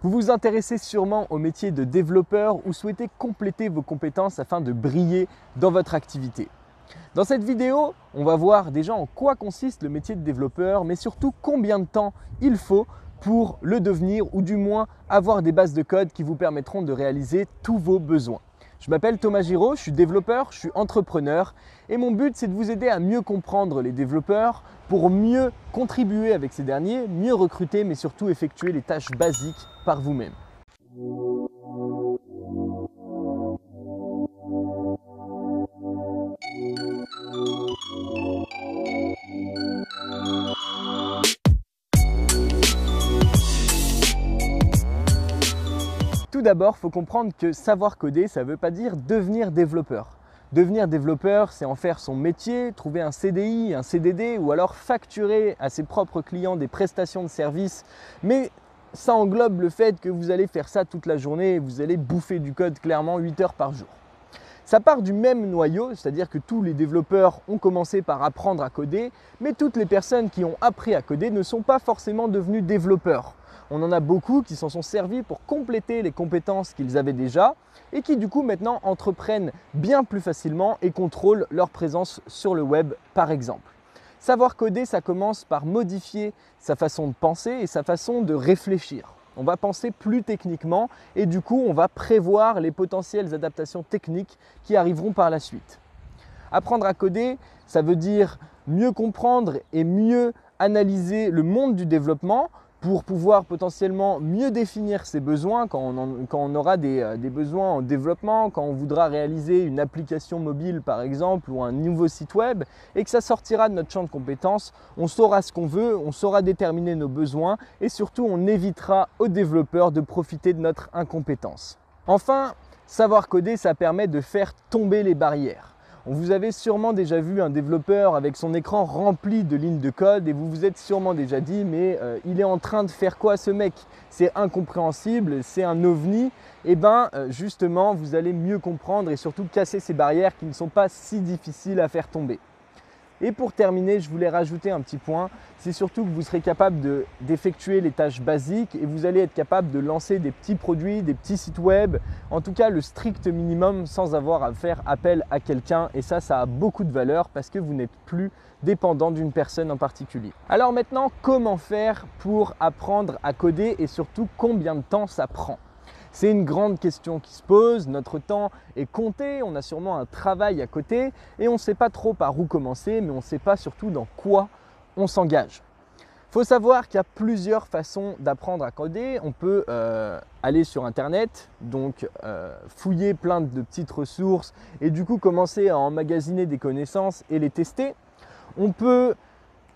Vous vous intéressez sûrement au métier de développeur ou souhaitez compléter vos compétences afin de briller dans votre activité. Dans cette vidéo, on va voir déjà en quoi consiste le métier de développeur, mais surtout combien de temps il faut pour le devenir ou du moins avoir des bases de code qui vous permettront de réaliser tous vos besoins. Je m'appelle Thomas Giraud, je suis développeur, je suis entrepreneur et mon but c'est de vous aider à mieux comprendre les développeurs pour mieux contribuer avec ces derniers, mieux recruter mais surtout effectuer les tâches basiques par vous-même. Tout d'abord, il faut comprendre que savoir coder, ça ne veut pas dire devenir développeur. Devenir développeur, c'est en faire son métier, trouver un CDI, un CDD ou alors facturer à ses propres clients des prestations de services. Mais ça englobe le fait que vous allez faire ça toute la journée et vous allez bouffer du code clairement 8 heures par jour. Ça part du même noyau, c'est-à-dire que tous les développeurs ont commencé par apprendre à coder, mais toutes les personnes qui ont appris à coder ne sont pas forcément devenues développeurs. On en a beaucoup qui s'en sont servis pour compléter les compétences qu'ils avaient déjà et qui du coup maintenant entreprennent bien plus facilement et contrôlent leur présence sur le web par exemple. Savoir coder, ça commence par modifier sa façon de penser et sa façon de réfléchir. On va penser plus techniquement et du coup on va prévoir les potentielles adaptations techniques qui arriveront par la suite. Apprendre à coder, ça veut dire mieux comprendre et mieux analyser le monde du développement pour pouvoir potentiellement mieux définir ses besoins quand on aura des besoins en développement, quand on voudra réaliser une application mobile par exemple ou un nouveau site web et que ça sortira de notre champ de compétences, on saura ce qu'on veut, on saura déterminer nos besoins et surtout on évitera aux développeurs de profiter de notre incompétence. Enfin, savoir coder, ça permet de faire tomber les barrières. Vous avez sûrement déjà vu un développeur avec son écran rempli de lignes de code et vous vous êtes sûrement déjà dit mais il est en train de faire quoi ce mec? C'est incompréhensible, c'est un ovni. Et bien justement vous allez mieux comprendre et surtout casser ces barrières qui ne sont pas si difficiles à faire tomber. Et pour terminer, je voulais rajouter un petit point, c'est surtout que vous serez capable d'effectuer les tâches basiques et vous allez être capable de lancer des petits produits, des petits sites web, en tout cas le strict minimum sans avoir à faire appel à quelqu'un et ça a beaucoup de valeur parce que vous n'êtes plus dépendant d'une personne en particulier. Alors maintenant, comment faire pour apprendre à coder et surtout combien de temps ça prend ? C'est une grande question qui se pose, notre temps est compté, on a sûrement un travail à côté et on ne sait pas trop par où commencer, mais on ne sait pas surtout dans quoi on s'engage. Il faut savoir qu'il y a plusieurs façons d'apprendre à coder. On peut aller sur internet, donc fouiller plein de petites ressources et du coup commencer à emmagasiner des connaissances et les tester. On peut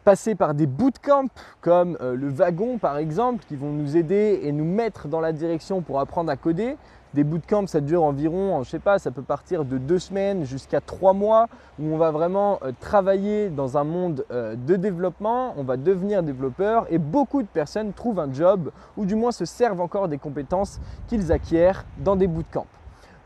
passer par des bootcamps comme le Wagon par exemple qui vont nous aider et nous mettre dans la direction pour apprendre à coder. Des bootcamps ça dure environ, je sais pas, ça peut partir de 2 semaines jusqu'à 3 mois où on va vraiment travailler dans un monde de développement, on va devenir développeur et beaucoup de personnes trouvent un job ou du moins se servent encore des compétences qu'ils acquièrent dans des bootcamps.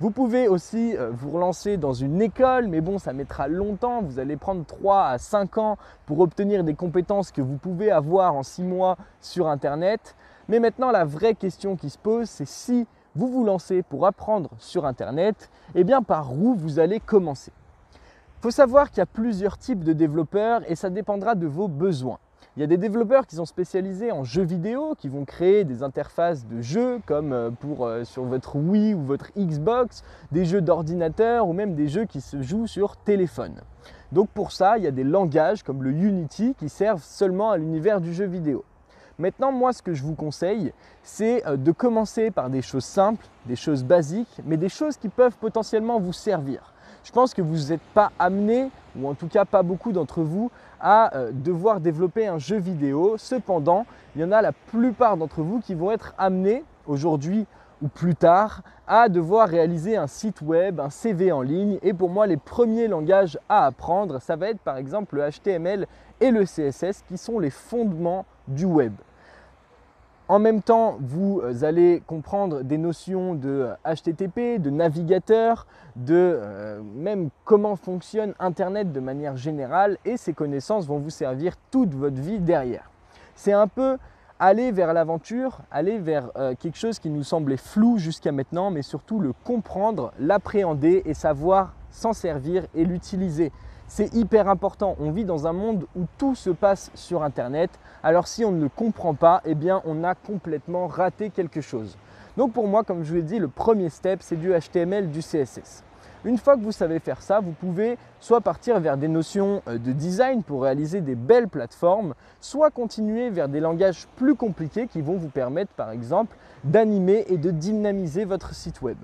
Vous pouvez aussi vous relancer dans une école, mais bon, ça mettra longtemps. Vous allez prendre 3 à 5 ans pour obtenir des compétences que vous pouvez avoir en 6 mois sur Internet. Mais maintenant, la vraie question qui se pose, c'est si vous vous lancez pour apprendre sur Internet, eh bien par où vous allez commencer? Il faut savoir qu'il y a plusieurs types de développeurs et ça dépendra de vos besoins. Il y a des développeurs qui sont spécialisés en jeux vidéo, qui vont créer des interfaces de jeux comme sur votre Wii ou votre Xbox, des jeux d'ordinateur ou même des jeux qui se jouent sur téléphone. Donc pour ça, il y a des langages comme le Unity qui servent seulement à l'univers du jeu vidéo. Maintenant, moi, ce que je vous conseille, c'est de commencer par des choses simples, des choses basiques, mais des choses qui peuvent potentiellement vous servir. Je pense que vous n'êtes pas amené, ou en tout cas pas beaucoup d'entre vous, à devoir développer un jeu vidéo. Cependant, il y en a la plupart d'entre vous qui vont être amenés aujourd'hui ou plus tard à devoir réaliser un site web, un CV en ligne. Et pour moi, les premiers langages à apprendre, ça va être par exemple le HTML et le CSS qui sont les fondements du web. En même temps, vous allez comprendre des notions de HTTP, de navigateur, de même comment fonctionne Internet de manière générale et ces connaissances vont vous servir toute votre vie derrière. C'est un peu aller vers l'aventure, aller vers quelque chose qui nous semblait flou jusqu'à maintenant, mais surtout le comprendre, l'appréhender et savoir s'en servir et l'utiliser. C'est hyper important. On vit dans un monde où tout se passe sur Internet. Alors si on ne le comprend pas, eh bien on a complètement raté quelque chose. Donc pour moi, comme je vous l'ai dit, le premier step, c'est du HTML, du CSS. Une fois que vous savez faire ça, vous pouvez soit partir vers des notions de design pour réaliser des belles plateformes, soit continuer vers des langages plus compliqués qui vont vous permettre par exemple d'animer et de dynamiser votre site web.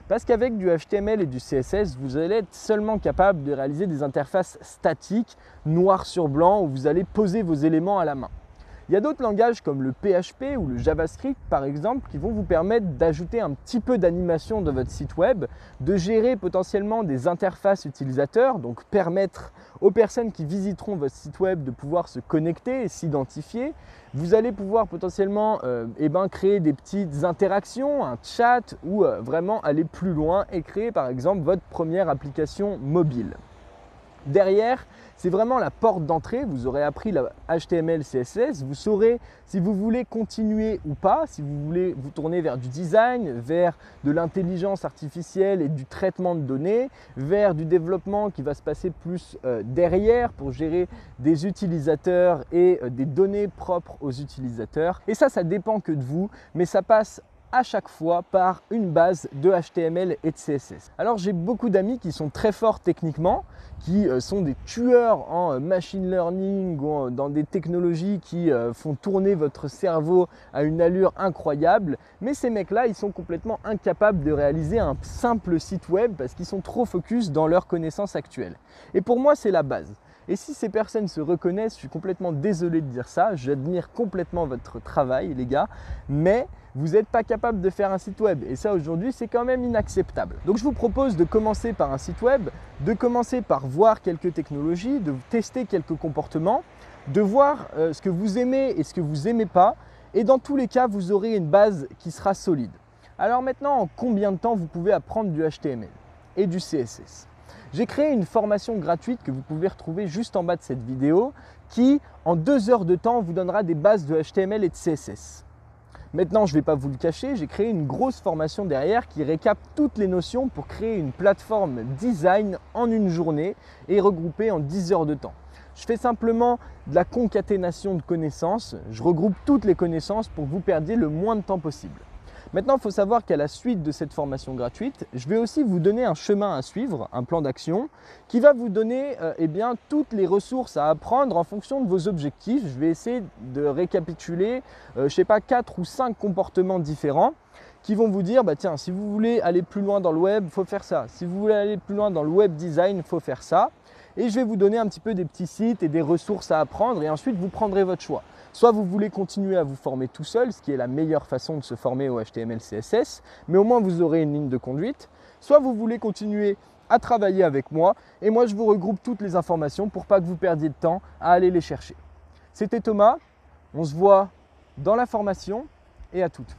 Parce qu'avec du HTML et du CSS, vous allez être seulement capable de réaliser des interfaces statiques, noir sur blanc, où vous allez poser vos éléments à la main. Il y a d'autres langages comme le PHP ou le JavaScript par exemple qui vont vous permettre d'ajouter un petit peu d'animation dans votre site web, de gérer potentiellement des interfaces utilisateurs, donc permettre aux personnes qui visiteront votre site web de pouvoir se connecter et s'identifier. Vous allez pouvoir potentiellement créer des petites interactions, un chat ou vraiment aller plus loin et créer par exemple votre première application mobile. Derrière, c'est vraiment la porte d'entrée. Vous aurez appris la HTML, CSS. Vous saurez si vous voulez continuer ou pas, si vous voulez vous tourner vers du design, vers de l'intelligence artificielle et du traitement de données, vers du développement qui va se passer plus derrière pour gérer des utilisateurs et des données propres aux utilisateurs. Et ça dépend que de vous, mais ça passe à chaque fois par une base de HTML et de CSS. Alors j'ai beaucoup d'amis qui sont très forts techniquement, qui sont des tueurs en machine learning ou dans des technologies qui font tourner votre cerveau à une allure incroyable, mais ces mecs-là, ils sont complètement incapables de réaliser un simple site web parce qu'ils sont trop focus dans leurs connaissances actuelles. Et pour moi, c'est la base. Et si ces personnes se reconnaissent, je suis complètement désolé de dire ça, j'admire complètement votre travail les gars, mais vous n'êtes pas capable de faire un site web et ça aujourd'hui c'est quand même inacceptable. Donc je vous propose de commencer par un site web, de commencer par voir quelques technologies, de tester quelques comportements, de voir ce que vous aimez et ce que vous n'aimez pas et dans tous les cas vous aurez une base qui sera solide. Alors maintenant, en combien de temps vous pouvez apprendre du HTML et du CSS ? J'ai créé une formation gratuite que vous pouvez retrouver juste en bas de cette vidéo qui, en 2 heures de temps, vous donnera des bases de HTML et de CSS. Maintenant, je ne vais pas vous le cacher, j'ai créé une grosse formation derrière qui récap toutes les notions pour créer une plateforme design en une journée et regroupée en 10 heures de temps. Je fais simplement de la concaténation de connaissances, je regroupe toutes les connaissances pour que vous perdiez le moins de temps possible. Maintenant, il faut savoir qu'à la suite de cette formation gratuite, je vais aussi vous donner un chemin à suivre, un plan d'action qui va vous donner toutes les ressources à apprendre en fonction de vos objectifs. Je vais essayer de récapituler, 4 ou 5 comportements différents qui vont vous dire, tiens, si vous voulez aller plus loin dans le web, il faut faire ça. Si vous voulez aller plus loin dans le web design, il faut faire ça. Et je vais vous donner un petit peu des petits sites et des ressources à apprendre et ensuite vous prendrez votre choix. Soit vous voulez continuer à vous former tout seul, ce qui est la meilleure façon de se former au HTML, CSS, mais au moins vous aurez une ligne de conduite. Soit vous voulez continuer à travailler avec moi et moi je vous regroupe toutes les informations pour pas que vous perdiez de temps à aller les chercher. C'était Thomas, on se voit dans la formation et à toutes.